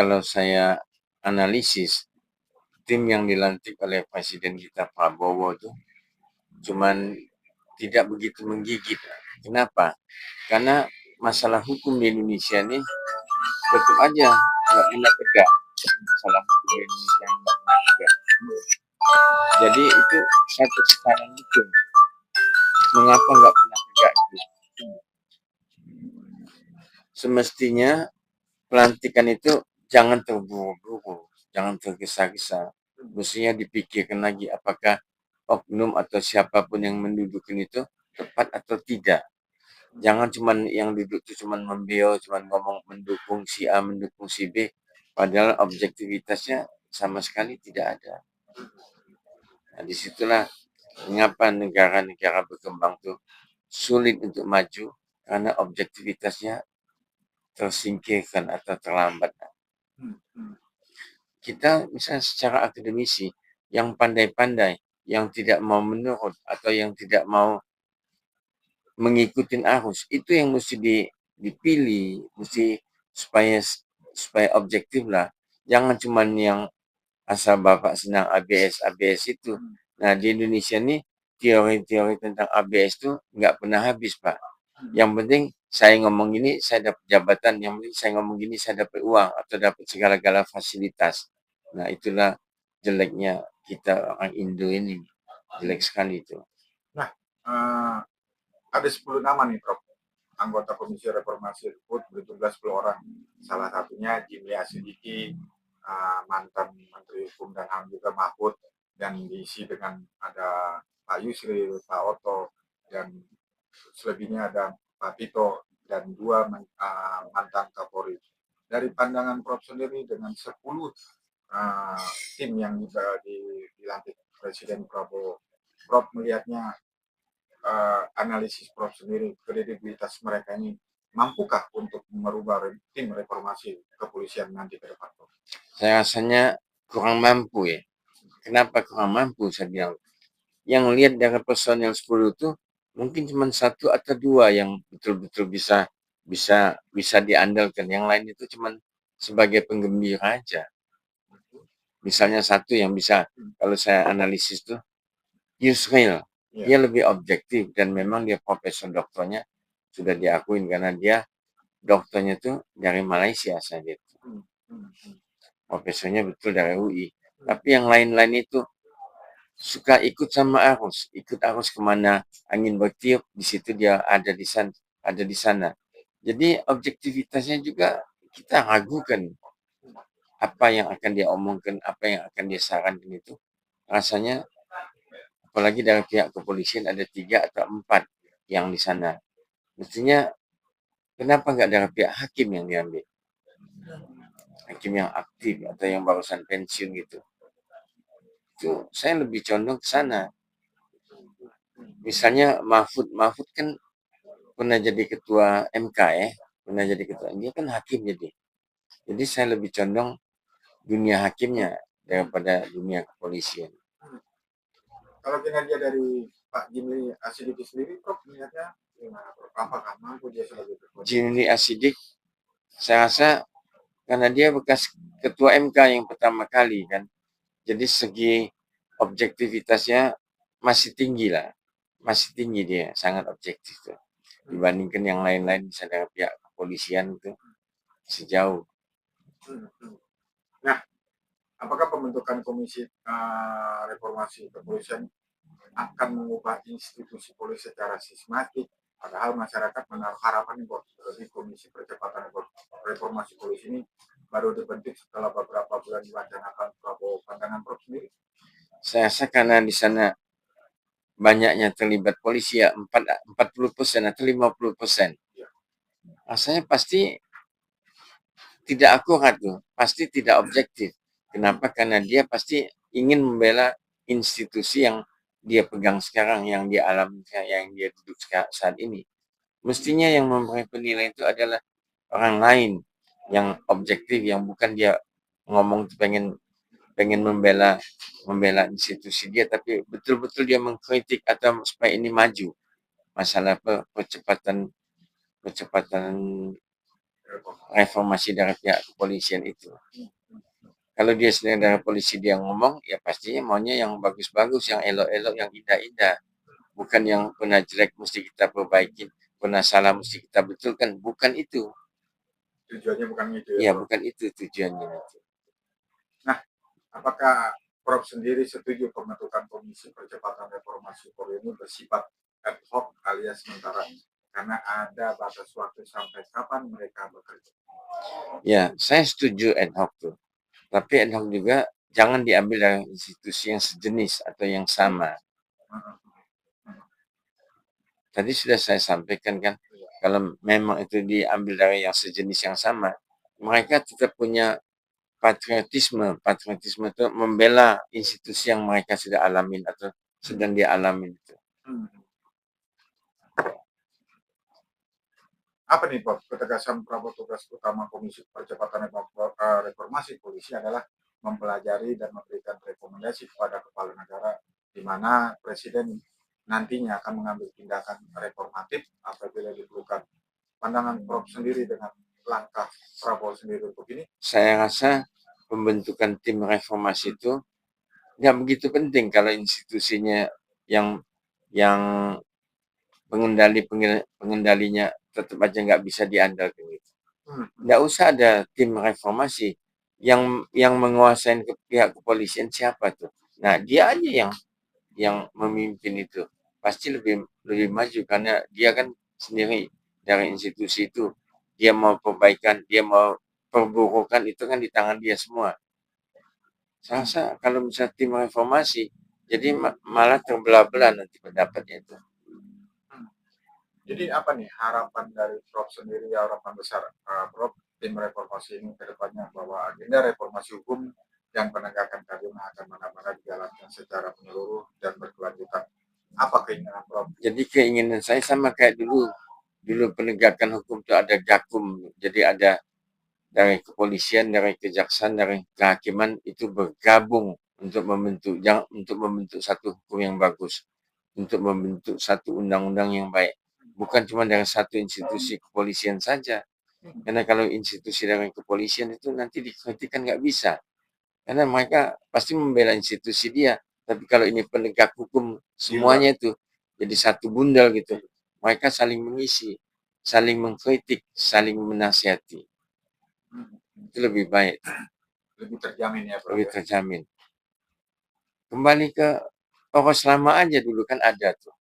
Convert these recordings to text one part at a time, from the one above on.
kalau saya analisis, tim yang dilantik oleh Presiden kita Prabowo tuh cuman tidak begitu menggigit. Kenapa? Karena masalah hukum di Indonesia ini tetap aja nggak pernah tegak. Masalah hukum di Indonesia yang nggak pernah tegak. Jadi itu satu kesalahan itu. Mengapa nggak pernah tegak itu? Semestinya pelantikan itu jangan terburu-buru, jangan tergesa-gesa. Mestinya dipikirkan lagi apakah oknum atau siapapun yang mendudukin itu tepat atau tidak. Jangan cuman yang duduk itu cuman membeo, cuman ngomong mendukung si A, mendukung si B, padahal objektivitasnya sama sekali tidak ada. Nah, disitulah mengapa negara-negara berkembang tuh sulit untuk maju karena objektivitasnya tersingkirkan atau terlambat. Kita misalnya secara akademisi yang pandai-pandai, yang tidak mau menurut atau yang tidak mau mengikuti arus, itu yang mesti dipilih, mesti supaya objektif lah. Jangan cuman yang asal bapak senang ABS ABS itu. Nah di Indonesia nih teori-teori tentang ABS itu nggak pernah habis Pak. Yang penting saya ngomong gini saya dapat jabatan, yang penting saya ngomong gini saya dapat uang atau dapat segala-gala fasilitas. Nah itulah jeleknya kita orang Indo ini, jelek sekali itu. Nah, ada 10 nama nih Prof, anggota Komisi Reformasi Rut bertugas 10 orang. Salah satunya Jimli Asidiki, mantan Menteri Hukum dan HAM juga Mahfud, dan diisi dengan ada Pak Yusril, Pak Oto, dan selebihnya ada Pak Tito, dan 2 mantan Kapolri. Dari pandangan Prof sendiri dengan 10 tim yang dilantik Presiden Prabowo, Prof melihatnya analisis Prof sendiri, kredibilitas mereka ini mampukah untuk merubah tim reformasi kepolisian nanti ke depan? Saya rasanya kurang mampu ya. Kenapa kurang mampu saya bilang? Yang lihat dari personel 10 itu mungkin cuma 1 atau 2 yang betul-betul bisa diandalkan. Yang lain itu cuma sebagai penggembira aja. Misalnya 1 yang bisa, kalau saya analisis tuh Yusril, dia lebih objektif dan memang dia profesor doktornya sudah diakuin karena dia dokternya tuh dari Malaysia saja. Profesornya betul dari UI. Tapi yang lain-lain itu suka ikut sama arus, ikut arus kemana angin bertiup, di situ dia ada di sana. Jadi objektivitasnya juga kita ragukan apa yang akan dia omongkan, apa yang akan dia sarankan itu. Rasanya apalagi dari pihak kepolisian ada 3 atau 4 yang di sana. Mestinya kenapa nggak dari pihak hakim yang diambil? Hakim yang aktif atau yang barusan pensiun gitu. Itu saya lebih condong ke sana. Misalnya Mahfud kan pernah jadi ketua MK ya, pernah jadi ketua, dia kan hakim jadi. Jadi saya lebih condong dunia hakimnya daripada dunia kepolisian. Kalau kinerja dari Pak Jimli Asidiki sendiri, Prof melihatnya gimana, Prof? Apakah mampu dia sebagai ketua? Jimli Asidik, saya rasa karena dia bekas ketua MK yang pertama kali kan, jadi segi objektivitasnya masih tinggi lah, masih tinggi dia, sangat objektif tuh. Dibandingkan yang lain-lain misalnya dari pihak kepolisian itu sejauh. Nah, apakah pembentukan komisi reformasi kepolisian akan mengubah institusi polisi secara sistematik? Padahal masyarakat menaruh harapan buat di komisi percepatan reformasi polisi ini baru dibentuk setelah beberapa bulan diwacanakan Prabowo. Pandangan Prof sendiri? Saya rasa karena di sana banyaknya terlibat polisi ya 40% atau 50%. Rasanya pasti tidak akurat tuh, pasti tidak objektif. Kenapa? Karena dia pasti ingin membela institusi yang dia pegang sekarang, yang dia alami, yang dia duduk saat ini. Mestinya yang memberi penilaian itu adalah orang lain yang objektif, yang bukan dia ngomong pengen membela institusi dia, tapi betul-betul dia mengkritik atau supaya ini maju. Masalah percepatan reformasi dari pihak kepolisian itu. Kalau dia sedang dari polisi dia ngomong, ya pastinya maunya yang bagus-bagus, yang elok-elok, yang indah-indah. Bukan yang pernah jelek mesti kita perbaikin, pernah salah mesti kita betulkan. Bukan itu. Tujuannya bukan itu Ya, Prof. bukan itu tujuannya. Nah, apakah Prof sendiri setuju pembentukan Komisi Percepatan Reformasi Polri ini bersifat ad hoc alias sementara karena ada batas waktu sampai kapan mereka bekerja? Ya, saya setuju ad hoc tuh. Tapi ad hoc juga jangan diambil dari institusi yang sejenis atau yang sama. Tadi sudah saya sampaikan kan, kalau memang itu diambil dari yang sejenis yang sama, mereka tetap punya patriotisme. Patriotisme itu membela institusi yang mereka sudah alamin atau sedang dia alamin itu. Apa nih Prof? Ketegasan tugas utama Komisi Percepatan Reformasi Polisi adalah mempelajari dan memberikan rekomendasi kepada kepala negara di mana Presiden nantinya akan mengambil tindakan reformatif apabila diperlukan. Pandangan Prof sendiri dengan langkah Prabowo sendiri untuk ini? Saya rasa pembentukan tim reformasi itu nggak begitu penting kalau institusinya yang pengendalinya tetap aja nggak bisa diandalkan gitu. Nggak usah ada tim reformasi yang menguasai pihak kepolisian siapa tuh. Nah dia aja yang memimpin itu pasti lebih maju karena dia kan sendiri dari institusi itu. Dia mau perbaikan, dia mau perburukan itu kan di tangan dia semua. Saya rasa kalau misalnya tim reformasi, jadi malah terbelah-belah nanti pendapatnya itu. Jadi apa nih harapan dari Prof sendiri, harapan besar Prof tim reformasi ini ke depannya bahwa agenda reformasi hukum dan penegakan keadilan akan benar-benar dijalankan secara menyeluruh dan berkelanjutan. Apa keinginan Prof? Jadi keinginan saya sama kayak dulu penegakan hukum itu ada gakum. Jadi ada dari kepolisian, dari kejaksaan, dari kehakiman itu bergabung untuk membentuk satu hukum yang bagus, untuk membentuk satu undang-undang yang baik. Bukan cuma dari satu institusi kepolisian saja. Karena kalau institusi dari kepolisian itu nanti dikritik kan nggak bisa. Karena mereka pasti membela institusi dia. Tapi kalau ini penegak hukum semuanya itu jadi satu bundel gitu. Mereka saling mengisi, saling mengkritik, saling menasihati. Itu lebih baik. Lebih terjamin ya Prof. Lebih terjamin. Kembali ke pokok selama aja dulu kan ada tuh.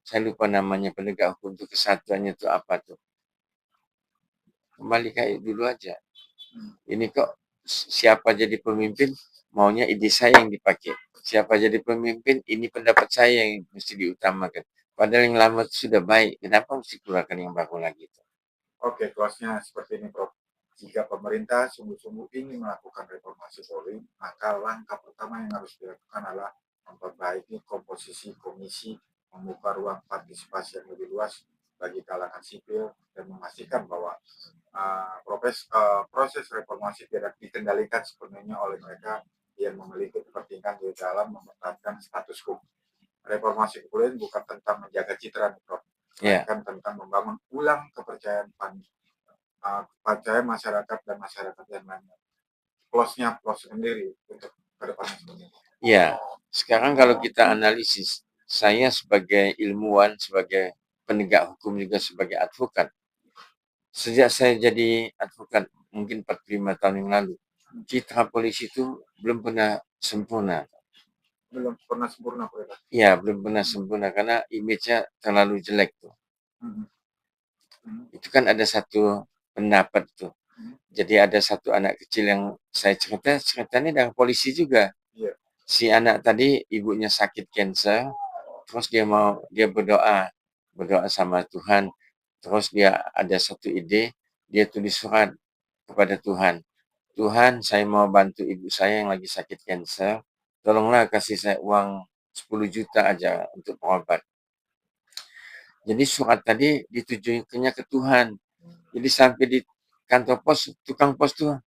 Saya lupa namanya penegak hukum itu kesatuannya itu apa tuh. Kembali kayak dulu aja. Ini kok siapa jadi pemimpin maunya ide saya yang dipakai. Siapa jadi pemimpin ini pendapat saya yang mesti diutamakan. Padahal yang lama itu sudah baik. Kenapa mesti keluarkan yang baru lagi? Oke, close-nya seperti ini Prof. Jika pemerintah sungguh-sungguh ingin melakukan reformasi Polri, maka langkah pertama yang harus dilakukan adalah memperbaiki komposisi komisi, membuka ruang partisipasi yang lebih luas bagi kalangan sipil, dan memastikan bahwa proses reformasi tidak dikendalikan sepenuhnya oleh mereka yang memiliki kepentingan di dalam mempertahankan status quo. Reformasi kepolisian bukan tentang menjaga citra, Prof. Melainkan tentang membangun ulang kepercayaan masyarakat dan masyarakat yang lainnya. Close-nya Prof sendiri untuk ke depannya seperti ini. Ya, sekarang kalau kita analisis, saya sebagai ilmuwan, sebagai penegak hukum juga sebagai advokat, sejak saya jadi advokat mungkin 45 tahun yang lalu, citra polisi itu belum pernah sempurna. Belum pernah sempurna, Prof. Ya, belum pernah sempurna karena image-nya terlalu jelek tuh. Itu kan ada satu pendapat tuh. Jadi ada satu anak kecil yang saya ceritanya dari polisi juga. Si anak tadi ibunya sakit cancer, terus dia berdoa sama Tuhan. Terus dia ada satu ide, dia tulis surat kepada Tuhan. Tuhan, saya mau bantu ibu saya yang lagi sakit cancer. Tolonglah kasih saya uang 10 juta aja untuk berobat. Jadi surat tadi ditujukannya ke Tuhan. Jadi sampai di kantor pos, tukang pos tuh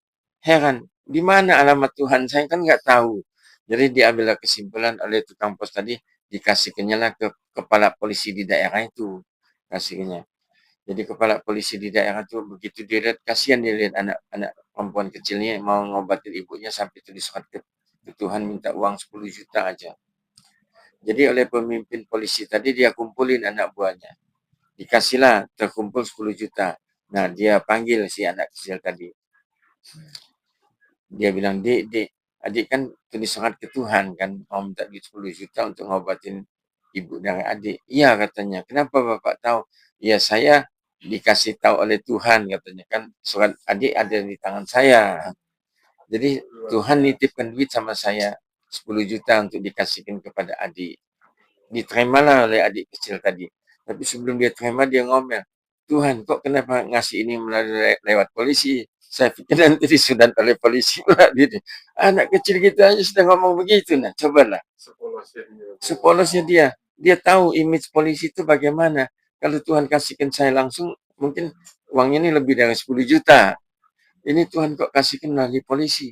heran, di mana alamat Tuhan? Saya kan nggak tahu. Jadi diambil kesimpulan oleh tukang pos tadi, dikasihkannya lah ke kepala polisi di daerah itu, kasihnya. Jadi kepala polisi di daerah tuh begitu dia lihat, kasihan dia lihat anak-anak perempuan kecilnya mau ngobatin ibunya sampai tulis surat ke Tuhan minta uang 10 juta aja. Jadi oleh pemimpin polisi tadi dia kumpulin anak buahnya. Dikasihlah terkumpul 10 juta. Nah, dia panggil si anak kecil tadi. Dia bilang, Dek, adik kan tulis surat ke Tuhan kan, mau minta duit 10 juta untuk ngobatin ibu dari adik. Iya katanya, kenapa Bapak tahu? Ya saya dikasih tahu oleh Tuhan katanya, kan surat adik ada di tangan saya. Jadi Tuhan nitipkan duit sama saya 10 juta untuk dikasihkan kepada adik. Diterimalah oleh adik kecil tadi. Tapi sebelum dia terima, dia ngomel, Tuhan, kok kenapa ngasih ini melalui lewat polisi? Saya pikir nanti disunat oleh polisi pula. Anak kecil kita aja sudah ngomong begitu. Nah, cobalah. Sepolosnya dia. Dia tahu image polisi itu bagaimana. Kalau Tuhan kasihkan saya langsung, mungkin uangnya ini lebih dari 10 juta. Ini Tuhan kok kasihkan melalui polisi.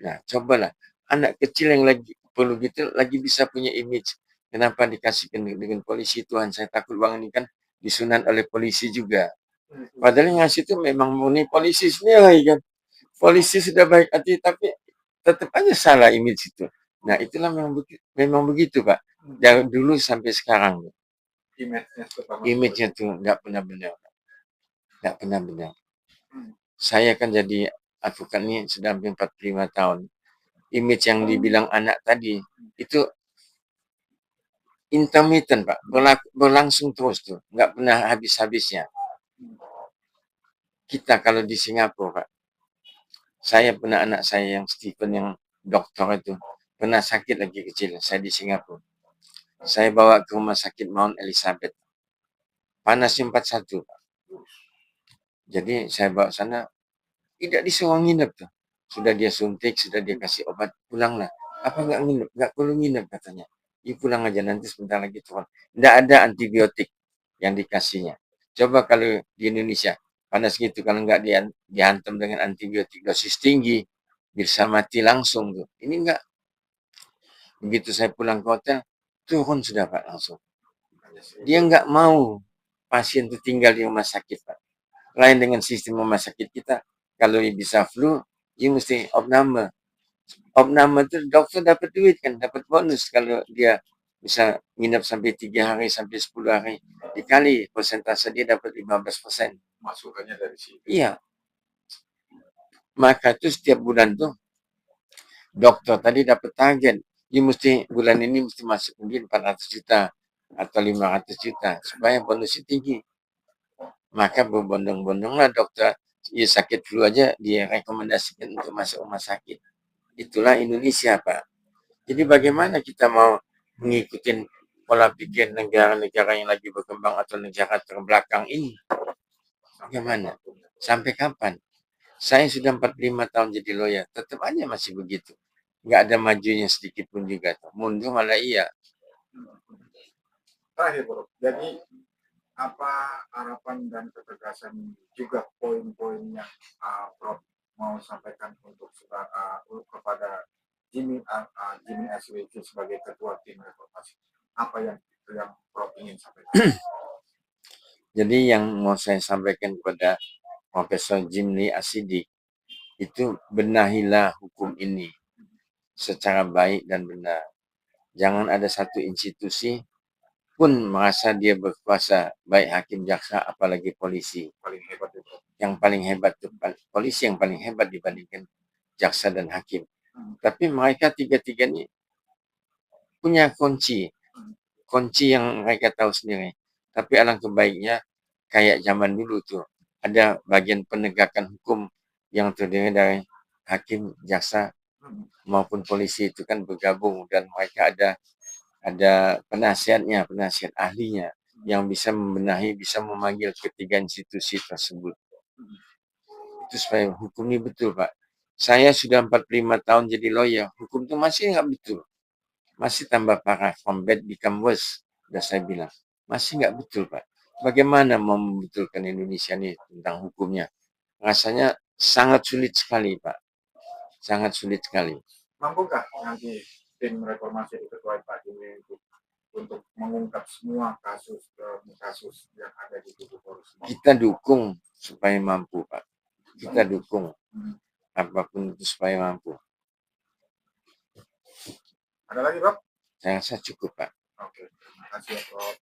Nah, cobalah. Anak kecil yang lagi perlu gitu, lagi bisa punya image. Kenapa dikasihkan dengan polisi Tuhan? Saya takut uang ini kan disunat oleh polisi juga. Padahal yang ngasih itu memang murni polisi sendiri kan. Polisi sudah baik hati, tapi tetap aja salah image itu. Nah, itulah memang begitu, Pak. Dari dulu sampai sekarang. Image-nya tuh nggak pernah benar. Nggak pernah benar. Saya kan jadi advokat ini sudah hampir 45 tahun. Image yang dibilang anak tadi, itu intermittent, Pak. Berlangsung terus tuh. Nggak pernah habis-habisnya. Kita kalau di Singapura, Pak, saya pernah anak saya yang Stephen yang dokter itu, pernah sakit lagi kecil, saya di Singapura. Saya bawa ke rumah sakit Mount Elizabeth. Panasnya 41, Pak. Jadi saya bawa sana, tidak disuruh nginep tuh. Sudah dia suntik, sudah dia kasih obat, pulanglah. Apa nggak nginep? Nggak perlu nginep katanya. Ya pulang aja, nanti sebentar lagi turun. Nggak ada antibiotik yang dikasihnya. Coba kalau di Indonesia, panas gitu, kalau nggak dihantam dengan antibiotik dosis tinggi, bisa mati langsung tuh. Ini enggak. Begitu saya pulang ke hotel, turun sudah Pak langsung. Dia nggak mau pasien itu tinggal di rumah sakit Pak. Lain dengan sistem rumah sakit kita, kalau bisa flu, dia mesti opname. Opname itu dokter dapat duit kan, dapat bonus kalau dia bisa nginep sampai 3 hari sampai 10 hari. Dikali persentase dia dapat 15%. Masukannya dari situ. Iya. Maka itu setiap bulan tuh dokter tadi dapat target. Dia mesti bulan ini mesti masuk mungkin 400 juta atau 500 juta supaya bonusnya tinggi. Maka berbondong-bondonglah dokter, ya sakit flu aja dia rekomendasikan untuk masuk rumah sakit. Itulah Indonesia, Pak. Jadi bagaimana kita mau mengikuti pola pikir negara-negara yang lagi berkembang atau negara terbelakang ini? Bagaimana? Sampai kapan? Saya sudah 45 tahun jadi lawyer, tetap aja masih begitu. Nggak ada majunya sedikit pun juga. Mundur malah iya. Terakhir, Bro. Jadi apa harapan dan ketegasan juga poin-poin yang Prof mau sampaikan untuk kepada Jimmy SWC sebagai ketua tim reformasi? Apa yang Prof ingin sampaikan? Jadi yang mau saya sampaikan kepada Profesor Jimli Asidik, itu benahilah hukum ini secara baik dan benar. Jangan ada satu institusi pun merasa dia berkuasa, baik hakim, jaksa, apalagi polisi. Paling hebat itu. Yang paling hebat itu polisi, yang paling hebat dibandingkan jaksa dan hakim. Tapi mereka tiga-tiga ini punya kunci yang mereka tahu sendiri. Tapi alangkah baiknya kayak zaman dulu tuh, ada bagian penegakan hukum yang terdiri dari hakim, jaksa maupun polisi itu kan bergabung, dan mereka ada penasihatnya, penasihat ahlinya yang bisa membenahi, bisa memanggil ketiga institusi tersebut. Itu supaya hukum ini betul, Pak. Saya sudah 45 tahun jadi lawyer, hukum itu masih nggak betul. Masih tambah parah, from bad become worse, sudah saya bilang. Masih nggak betul, Pak. Bagaimana mau membetulkan Indonesia ini tentang hukumnya? Rasanya sangat sulit sekali, Pak. Sangat sulit sekali. Mampukah nanti tim reformasi diketuai Pak Jimmy untuk mengungkap semua kasus yang ada di tubuh Polri semua? Kita dukung supaya mampu, Pak. Kita dukung Hmm. apapun itu supaya mampu. Ada lagi, Prof? Saya rasa cukup, Pak. Oke, terima kasih ya, Prof.